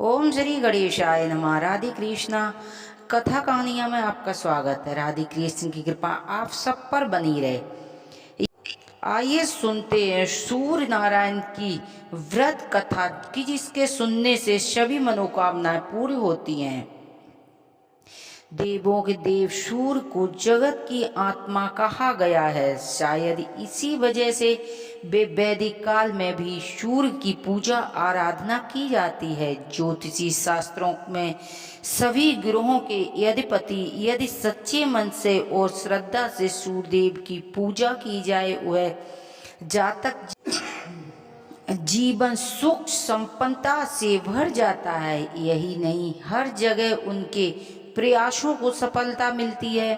ओम श्री गणेशाय नमः। राधे कृष्णा कथा कहानियाँ में आपका स्वागत है। राधे कृष्ण की कृपा आप सब पर बनी रहे। आइए सुनते हैं सूर्य नारायण की व्रत कथा की, जिसके सुनने से सभी मनोकामनाएं पूरी होती हैं। देवों के देव सूर्य को जगत की आत्मा कहा गया है। शायद इसी वजह से वैदिक काल में भी सूर्य की पूजा आराधना की जाती है। ज्योतिषी शास्त्रों में सभी ग्रहों के अधिपति यदि सच्चे मन से और श्रद्धा से सूर्यदेव की पूजा की जाए, वह जातक जीवन सुख संपन्नता से भर जाता है। यही नहीं, हर जगह उनके प्रयासों को सफलता मिलती है,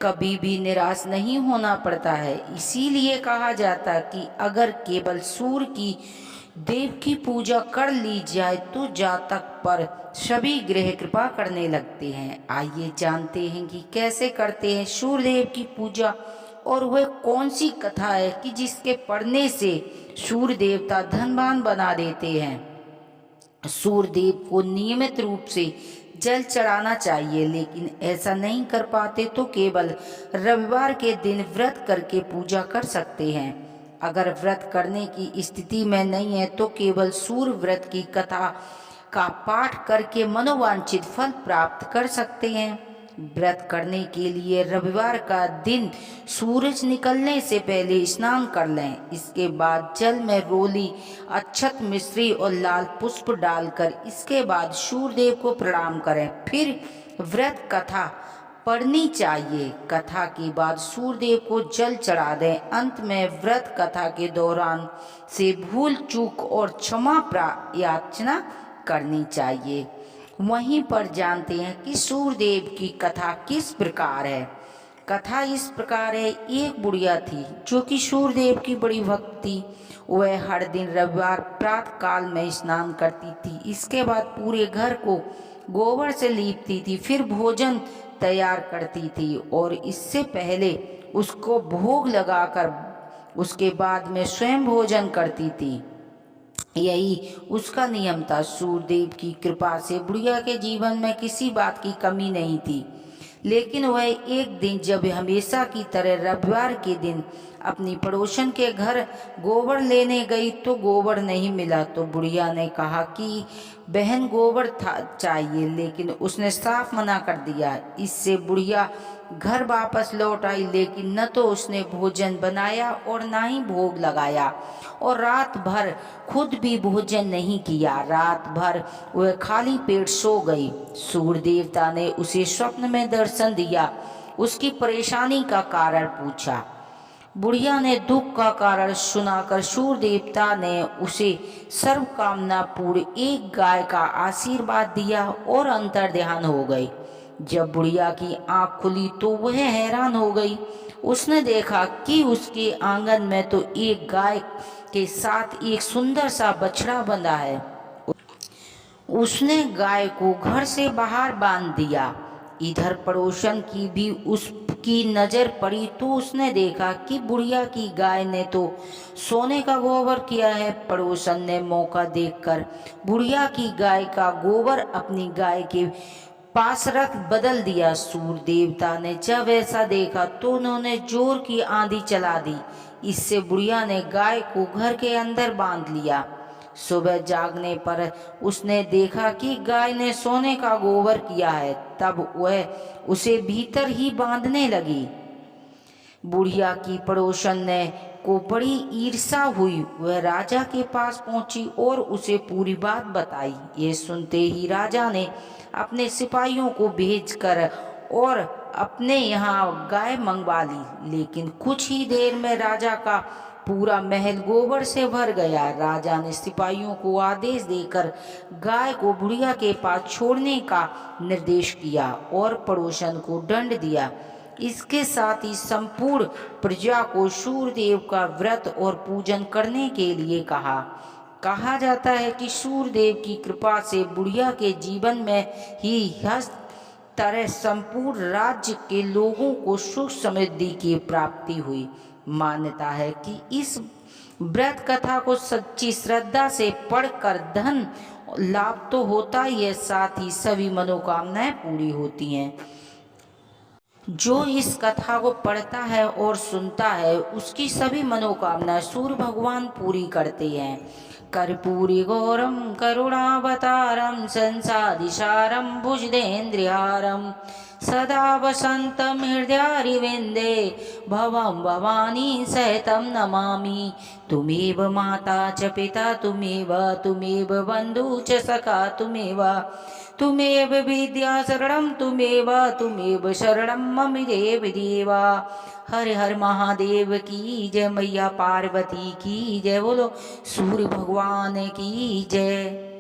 कभी भी निराश नहीं होना पड़ता है। इसीलिए कहा जाता कि अगर केवल सूर्य की देव की पूजा कर ली जाए तो जातक पर सभी ग्रह कृपा करने लगते हैं। आइए जानते हैं कि कैसे करते हैं सूर्यदेव की पूजा, और वह कौन सी कथा है कि जिसके पढ़ने से सूर्य देवता धनवान बना देते हैं। सूर्यदेव को नियमित रूप से जल चढ़ाना चाहिए, लेकिन ऐसा नहीं कर पाते तो केवल रविवार के दिन व्रत करके पूजा कर सकते हैं। अगर व्रत करने की स्थिति में नहीं है तो केवल सूर्य व्रत की कथा का पाठ करके मनोवांछित फल प्राप्त कर सकते हैं। व्रत करने के लिए रविवार का दिन सूरज निकलने से पहले स्नान कर लें। इसके बाद जल में रोली, अक्षत, मिश्री और लाल पुष्प डालकर इसके बाद सूर्यदेव को प्रणाम करें। फिर व्रत कथा पढ़नी चाहिए। कथा के बाद सूर्यदेव को जल चढ़ा दें। अंत में व्रत कथा के दौरान से भूल चूक और क्षमा याचना करनी चाहिए। वहीं पर जानते हैं कि सूर्यदेव की कथा किस प्रकार है। कथा इस प्रकार है। एक बुढ़िया थी जो कि सूर्यदेव की बड़ी भक्त थी। वह हर दिन रविवार प्रातः काल में स्नान करती थी। इसके बाद पूरे घर को गोबर से लीपती थी, फिर भोजन तैयार करती थी और इससे पहले उसको भोग लगाकर उसके बाद में स्वयं भोजन करती थी। यही उसका नियम था। सूर्यदेव की कृपा से बुढ़िया के जीवन में किसी बात की कमी नहीं थी। लेकिन वह एक दिन जब हमेशा की तरह रविवार के दिन अपनी पड़ोसन के घर गोबर लेने गई तो गोबर नहीं मिला। तो बुढ़िया ने कहा कि बहन गोबर चाहिए, लेकिन उसने साफ मना कर दिया। इससे बुढ़िया घर वापस लौट आई, लेकिन न तो उसने भोजन बनाया और न ही भोग लगाया, और रात भर खुद भी भोजन नहीं किया। रात भर वह खाली पेट सो गई। सूर्य देवता ने उसे स्वप्न में दर्शन दिया, उसकी परेशानी का कारण पूछा। बुढ़िया ने दुख का कारण सुनाकर सूर्य देवता ने उसे सर्व कामना पूर्ण एक गाय का आशीर्वाद दिया और अंतर ध्यान हो गई। जब बुढ़िया की आंख खुली तो वह हैरान हो गई। उसने देखा कि उसके आंगन में तो एक गाय के साथ एक सुंदर सा बछड़ा बंधा है। उसने गाय को घर से बाहर बांध दिया। इधर पड़ोसन की भी उसकी नजर पड़ी तो उसने देखा कि बुढ़िया की गाय ने तो सोने का गोबर किया है। पड़ोसन ने मौका देखकर बुढ़िया की गाय का गोबर अपनी गाय के पास रख बदल दिया। सूर्य देवता ने जब ऐसा देखा तो उन्होंने जोर की आंधी चला दी। इससे बुढ़िया ने गाय को घर के अंदर बांध लिया। सुबह जागने पर उसने देखा कि गाय ने सोने का गोबर किया है। तब वह उसे भीतर ही बांधने लगी। बुढ़िया की पड़ोसन ने को बड़ी ईर्ष्या हुई। वह राजा के पास पहुंची और उसे पूरी बात बताई। ये सुनते ही राजा ने अपने सिपाहियों को भेजकर और अपने यहाँ गाय मंगवा ली। लेकिन कुछ ही देर में राजा का पूरा महल गोबर से भर गया। राजा ने सिपाहियों को आदेश देकर गाय को बुढ़िया के पास छोड़ने का निर्देश किया और पड़ोसन को दंड दिया। इसके साथ ही संपूर्ण प्रजा को सूर्यदेव का व्रत और पूजन करने के लिए कहा जाता है कि सूर्यदेव की कृपा से बुढ़िया के जीवन में ही हर तरह संपूर्ण राज्य के लोगों को सुख समृद्धि की प्राप्ति हुई। मान्यता है कि इस व्रत कथा को सच्ची श्रद्धा से पढ़कर धन लाभ तो होता ही है, साथ ही सभी मनोकामनाएं पूरी होती हैं। जो इस कथा को पढ़ता है और सुनता है उसकी सभी मनोकामनाएं सूर्य भगवान पूरी करते हैं। कर्पूरी गौरम करुणावतारम संसादिशारम भुजगेन्द्रहारम सदा वसंतम हृदयारिविन्दे भवं भवानी सहितं नमामि। तुमेव माता च पिता तुमेव बन्धु च सखा तुमेव विद्या शरणं तुमेव शरणं मम देवा। हर हर महादेव की जय, मैया पार्वती की जय, बोलो सूर्य भगवान की जय।